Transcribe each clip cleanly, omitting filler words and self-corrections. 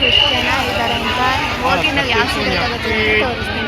ಎಷ್ಟು ಜನ ಇದ್ದಾರೆ ಅಂತ ಹೋಗಿ ನಾವು ಯಾವ ಸೀರೆ ತಗೋತೀವಿ ಅಂತ ತೋರಿಸ್ತೀನಿ.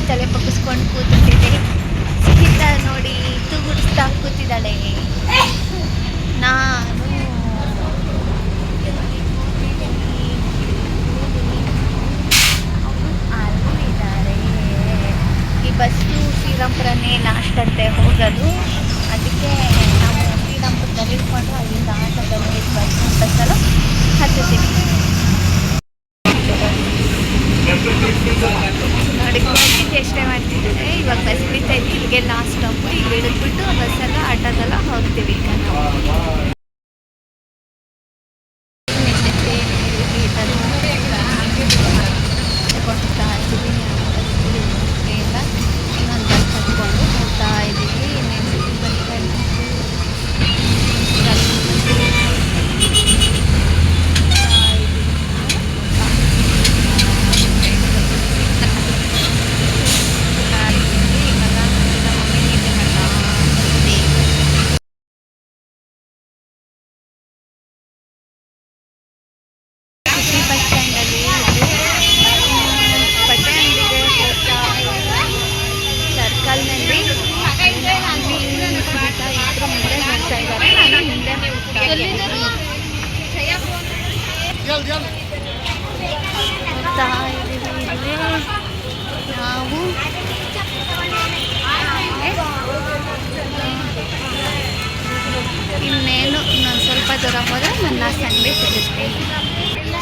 ತಲೆ ಪಕ್ಕಿಸ್ಕೊಂಡು ಕೂತಿದ್ದೆ. ಸಿಹಿತ ನೋಡಿ ತೂಗುಡಿಸ್ತಾ ಕೂತಿದ್ದಾಳೆ. ನಾನು ಅಲ್ಲಿದ್ದಾರೆ. ಈ ಬಸ್ಸು ಶ್ರೀರಾಮ್ಪುರನೇ ಲಾಸ್ಟ್ ಅಂತೆ ಹೋಗೋದು. ಅದಕ್ಕೆ ನಾವು ಶ್ರೀರಾಮ್ಪುರದಲ್ಲಿ ಇಟ್ಕೊಂಡು ಅಲ್ಲಿಂದ ಆಟೋದಲ್ಲಿ ಬಸ್ಸಲ್ಲೂ ಹತ್ತಿದ್ದೀವಿ. ನೋಡಿ ಎಷ್ಟೇ ಮಾಡ್ತಿದ್ದಾರೆ. ಇವಾಗ ಬಸ್ ಬಿಡ್ತಾ ಇದ್ದೀವಿ. ಇಲ್ಲಿಗೆ ಲಾಸ್ಟ್ ಸ್ಟಾಪ್. ಇಲ್ಲಿ ಹಿಡಿದ್ಬಿಟ್ಟು ಬಸ್ಸೆಲ್ಲ ಆಟೋದೆಲ್ಲ ಹೋಗ್ತೀವಿ. ಈಗ ನಾವು ಇನ್ನೊಂದು ಬಸ್ ಹತ್ಕೊಂಡು ಹೋಗ್ತಾ ಇದ್ದೀವಿ. ಬಸ್ ಸ್ಟ್ಯಾಂಡಲ್ಲಿ ಬಟ್ಟೆ ಅಂಗಡಿಗೆ ಸರ್ಕಲ್ನಲ್ಲಿ ಸುನೀತಾ ಇಬ್ಬರು ಮುಂದೆ ಹೋಗ್ತಾ ಇದ್ದಾರೆ. ನಾನು ಹಿಂದೆ ಹೋಗ್ತಾ ಇದ್ದೀನಿ. ನಾವು ಇನ್ನೇನು ಇನ್ನೊಂದು ಸ್ವಲ್ಪ ದೂರ ಹೋದರೆ ನನ್ನ ಸಂಡೆ ಸಿಗುತ್ತೆ. ಎಲ್ಲ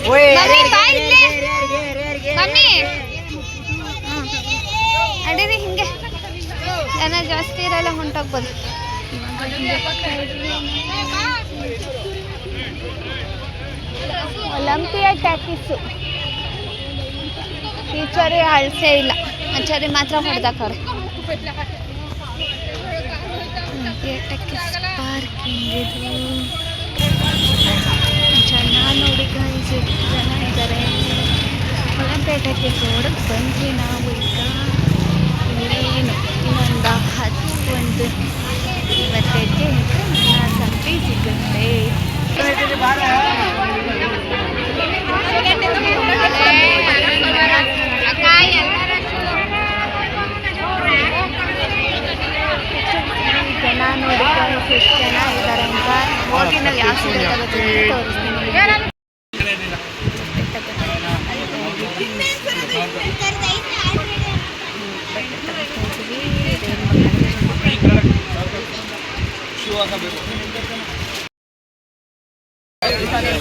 150 ಅಡಿರಿ. ಹಿಂಗೆ ಜನ ಜಾಸ್ತಿ ಇರಲ್ಲ, ಹೊಂಟೋಗ್ಬೋದು. ಒಲಂಪಿಯಾ ಟ್ಯಾಕಿಸು ಟೀಚರೇ ಅಳಿಸೇ ಇಲ್ಲ. ಆಚಾರ್ಯ ಮಾತ್ರ ಹೊಡೆದಾಕವ್ರೆ. ಪಾರ್ಕಿಂಗ್ ಇದು ಜನ ನೋಡಿ ಗಾಯ್ಸ್, ಎಷ್ಟು ಜನ ಇದ್ದಾರೆ. ಒಳಪೇಟಕ್ಕೆ ರೋಡಕ್ಕೆ ಬಂದ್ವಿ ನಾವು. ಈಗ ಇನ್ನೇನು ಇನ್ನೊಂದು 10-20 ಹೆಜ್ಜೆ ಇಟ್ಟರೆ ನನ್ನ ಸಂಪಿ ಸಿಗುತ್ತೆ. ಜನ ನೋಡಿ ಎಷ್ಟು ಜನ ಇದ್ದಾರೆ ಅಂತ ಹೋಗಿ ನಾವು ಯಾವ ಸೀರೆ ತಗೋತೀವಿ ಅಂತ ತೋರಿಸ್ತೀನಿ.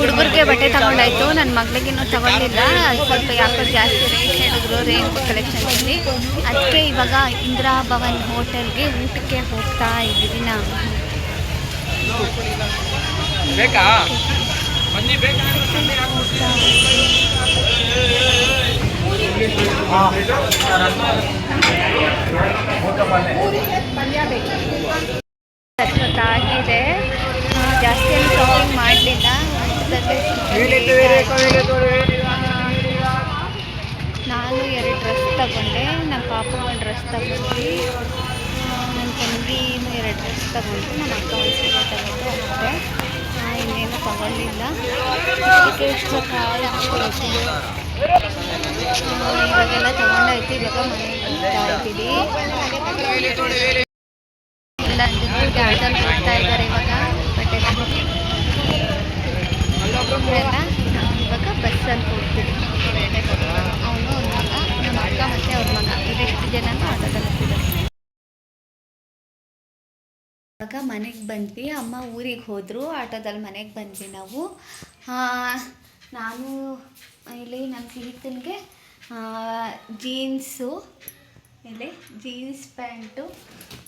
ಹುಡುಗರಿಗೆ ಬಟ್ಟೆ ತಗೊಂಡಾಯ್ತು. ನನ್ನ ಮಗಳಿಗಿನ್ನೂ ತಗೊಳ್ಳಿಲ್ಲ. ಸ್ವಲ್ಪ ಯಾಕೋ ಜಾಸ್ತಿ ರೇಟ್ ಹೇಳಿದ್ರು ರೇಂಜ್ ಕಲೆಕ್ಷನ್ಸಲ್ಲಿ. ಅದಕ್ಕೆ ಇವಾಗ ಇಂದಿರಾ ಭವನ್ ಹೋಟೆಲ್ಗೆ ಊಟಕ್ಕೆ ಹೋಗ್ತಾ ಇದ್ದೀವಿ ನಾವು. ಆಗಿದೆ. ಜಾಸ್ತಿ ಶಾಪಿಂಗ್ ಮಾಡಲಿಲ್ಲ. ನಾನು 2 ಡ್ರೆಸ್ ತಗೊಂಡೆ. ನಮ್ಮ ಪಾಪ ಒಂದು ಡ್ರೆಸ್ ತಗೊಂಡ್ವಿ. ನನ್ನ ತಂಗಿನೂ 2 ಡ್ರೆಸ್ ತಗೊಂಡು. ನಮ್ಮ ಅಕ್ಕ ಒಂದು ಸೀರೆ ತಗೊಂಡು ಅಷ್ಟೇ. ಇನ್ನೇನು ತಗೊಳ್ಳಿಲ್ಲ. ಅದಕ್ಕೆ ಇಷ್ಟು ಕಾಲ ಇವಾಗೆಲ್ಲ ತಗೊಂಡಾಯ್ತು. ಇವಾಗ ಮನೆಗೆ ಹೋಗ್ತಾ ಇದ್ದೀವಿ. ಎಲ್ಲ ಗಾರ್ಡನ್ ಹೋಗ್ತಾ ಇದ್ದಾರೆ ಇವಾಗ ಬಟ್ಟೆ ತಗೊಂಡು. ಎಲ್ಲ ಇವಾಗ ಬಸ್ಸಲ್ಲಿ ಹೋಗ್ತೀವಿ. ಅವನು ಅವ್ರ ಮಗ, ನಮ್ಮ ಅಕ್ಕ ಮತ್ತು ಅವ್ರ ಮಗ, ಇದಿಷ್ಟು ಜನನೂ ಆಟೋದಲ್ಲಿ ಹೋಗ್ತಿದ್ದಾರೆ. ಇವಾಗ ಮನೆಗೆ ಬಂದ್ವಿ. ಅಮ್ಮ ಊರಿಗೆ ಹೋದರು, ಆಟೋದಲ್ಲಿ ಮನೆಗೆ ಬಂದ್ವಿ ನಾವು. ನಾನು ಇಲ್ಲಿ ನನ್ನ ಸ್ನೇಹಿತನಿಗೆ ಜೀನ್ಸು, ಇಲ್ಲಿ ಜೀನ್ಸ್ ಪ್ಯಾಂಟು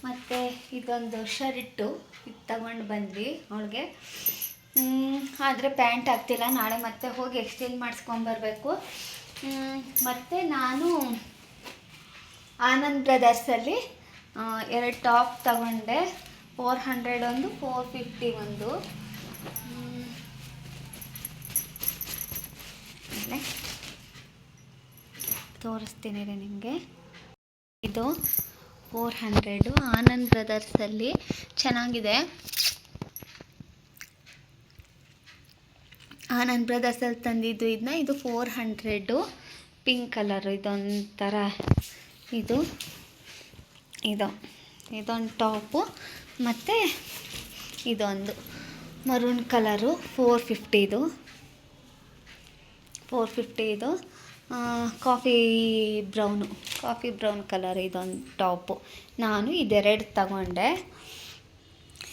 ಮತ್ತು ಇದೊಂದು ಶರ್ಟು ಇದು ತಗೊಂಡು ಬಂದ್ವಿ ಅವಳಿಗೆ. ಆದರೆ ಪ್ಯಾಂಟ್ ಆಗ್ತಿಲ್ಲ, ನಾಳೆ ಮತ್ತೆ ಹೋಗಿ ಎಕ್ಸ್ಚೇಂಜ್ ಮಾಡಿಸ್ಕೊಂಬರ್ಬೇಕು. ಮತ್ತು ನಾನು ಆನಂದ್ ಬ್ರದರ್ಸಲ್ಲಿ 2 ಟಾಪ್ ತಗೊಂಡೆ. 400 ಒಂದು, 450 ಒಂದು. ತೋರಿಸ್ತೀನಿ ರೀ ನಿಮಗೆ. ಇದು 400 ಆನಂದ್ ಬ್ರದರ್ಸಲ್ಲಿ ಚೆನ್ನಾಗಿದೆ. ಆನಂದ್ ಬ್ರದರ್ಸಲ್ಲಿ ತಂದಿದ್ದು ಇದನ್ನ. ಇದು 400 ಪಿಂಕ್ ಕಲರು. ಇದೊಂಥರ ಇದೊಂದು ಟಾಪು ಮತ್ತು ಇದೊಂದು ಮರೂನ್ ಕಲರು 450 ಇದು ಕಾಫಿ ಬ್ರೌನ್ ಕಲರ್ ಇದೊಂದು ಟಾಪು. ನಾನು ಇದೆರಡು ತಗೊಂಡೆ,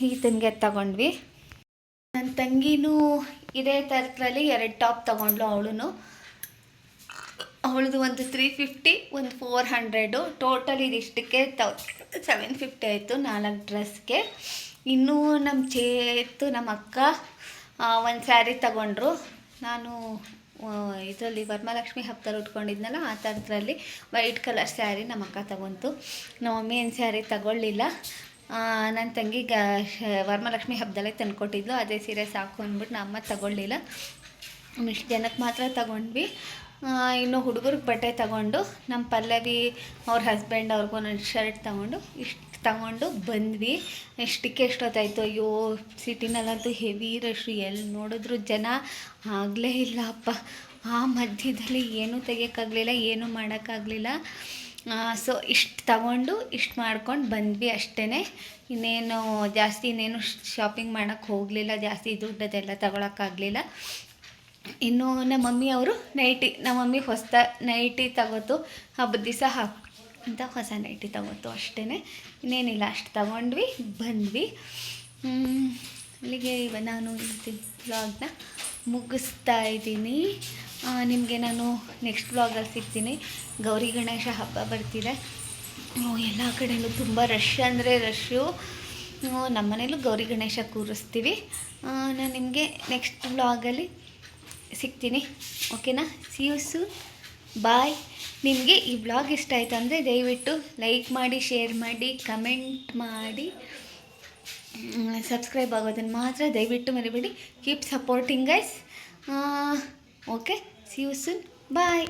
ಈತನಿಗೆ ತಗೊಂಡ್ವಿ. ನನ್ನ ತಂಗಿನೂ ಇದೇ ಥರದಲ್ಲಿ 2 ಟಾಪ್ ತಗೊಂಡ್ಳು. ಅವಳದು ಒಂದು 350, ಒಂದು 400. ಟೋಟಲ್ ಇದಿಷ್ಟಕ್ಕೆ 750 ಆಯಿತು 4 ಡ್ರೆಸ್ಗೆ. ಇನ್ನೂ ನಮ್ಮ ಚೇತು, ನಮ್ಮ ಅಕ್ಕ ಒಂದು ಸ್ಯಾರಿ ತಗೊಂಡ್ರು. ನಾನು ಇದರಲ್ಲಿ ವರಮಹಾಲಕ್ಷ್ಮಿ ಹಬ್ಬದಲ್ಲಿ ಉಟ್ಕೊಂಡಿದ್ನಲ್ಲ ಆ ಥರದ್ರಲ್ಲಿ ವೈಟ್ ಕಲರ್ ಸ್ಯಾರಿ ನಮ್ಮ ಅಕ್ಕ ತಗೊಂತು. ನಮ್ಮ ಮಮ್ಮಿ ಏನು ಸ್ಯಾರಿ ತಗೊಳ್ಳಿಲ್ಲ. ನನ್ನ ತಂಗಿಗೆ ವರಮಹಾಲಕ್ಷ್ಮಿ ಹಬ್ಬದಲ್ಲೇ ತಂದುಕೊಟ್ಟಿದ್ಲು, ಅದೇ ಸೀರೆ ಸಾಕು ಅಂದ್ಬಿಟ್ಟು ನಮ್ಮ ಅಮ್ಮ ತಗೊಳ್ಳಿಲ್ಲ. ಇಷ್ಟು ಜನಕ್ಕೆ ಮಾತ್ರ ತಗೊಂಡ್ವಿ. ಇನ್ನು ಹುಡುಗರಿಗೆ ಬಟ್ಟೆ ತಗೊಂಡು, ನಮ್ಮ ಪಲ್ಲವಿ ಅವ್ರ ಹಸ್ಬೆಂಡ್ ಅವ್ರಿಗೂ ಒಂದೊಂದು ಶರ್ಟ್ ಇಷ್ಟು ತಗೊಂಡು ಬಂದ್ವಿ. ಇಷ್ಟಕ್ಕೆ ಎಷ್ಟೊತ್ತಾಯಿತು. ಅಯ್ಯೋ, ಸಿಟಿನಲ್ಲಂತೂ ಹೆವಿ ರಶ್ಶು, ಎಲ್ಲಿ ನೋಡಿದ್ರು ಜನ ಆಗಲೇ ಇಲ್ಲ ಅಪ್ಪ. ಆ ಮಧ್ಯದಲ್ಲಿ ಏನೂ ತೆಗಿಯೋಕ್ಕಾಗಲಿಲ್ಲ, ಏನೂ ಮಾಡೋಕ್ಕಾಗಲಿಲ್ಲ. ಸೊ ಇಷ್ಟು ತಗೊಂಡು ಇಷ್ಟು ಮಾಡ್ಕೊಂಡು ಬಂದ್ವಿ ಅಷ್ಟೇ. ಇನ್ನೇನು ಶಾಪಿಂಗ್ ಮಾಡೋಕ್ಕೆ ಹೋಗಲಿಲ್ಲ. ಜಾಸ್ತಿ ದುಡ್ಡದೆಲ್ಲ ತಗೊಳಕ್ಕಾಗಲಿಲ್ಲ. ಇನ್ನು ನಮ್ಮ ಮಮ್ಮಿ ಅವರು ನಮ್ಮ ಮಮ್ಮಿ ಹೊಸ ನೈಟಿ ತಗೋತು, ಹಬ್ಬದ ದಿವಸ ಅಂತ ಹೊಸ ನೈಟಿ ತಗೋತು ಅಷ್ಟೇ. ಇನ್ನೇನಿಲ್ಲ, ಅಷ್ಟು ತಗೊಂಡ್ವಿ ಬಂದ್ವಿ. ಅಲ್ಲಿಗೆ ನಾನು ವ್ಲಾಗ್ನ ಮುಗಿಸ್ತಾ ಇದ್ದೀನಿ. ನಿಮಗೆ ನಾನು ನೆಕ್ಸ್ಟ್ ವ್ಲಾಗಲ್ಲಿ ಸಿಗ್ತೀನಿ. ಗೌರಿ ಗಣೇಶ ಹಬ್ಬ ಬರ್ತಿದೆ. ಎಲ್ಲ ಕಡೆಯೂ ತುಂಬ ರಶ್ ಅಂದರೆ ರಶ್ಶು. ನಮ್ಮ ಮನೇಲೂ ಗೌರಿ ಗಣೇಶ ಕೂರಿಸ್ತೀವಿ. ನಾನು ನಿಮಗೆ ನೆಕ್ಸ್ಟ್ ವ್ಲಾಗಲ್ಲಿ ಸಿಗ್ತೀನಿ. ಓಕೆನಾ? See you soon. ಬಾಯ್. ನಿಮಗೆ ಈ ವ್ಲಾಗ್ ಇಷ್ಟ ಆಯಿತು ಅಂದರೆ ದಯವಿಟ್ಟು ಲೈಕ್ ಮಾಡಿ, ಶೇರ್ ಮಾಡಿ, ಕಮೆಂಟ್ ಮಾಡಿ, ಸಬ್ಸ್ಕ್ರೈಬ್ ಆಗೋದನ್ನು ಮಾತ್ರ ದಯವಿಟ್ಟು ಮರಿಬೇಡಿ. Keep supporting guys. Okay, see you soon. Bye.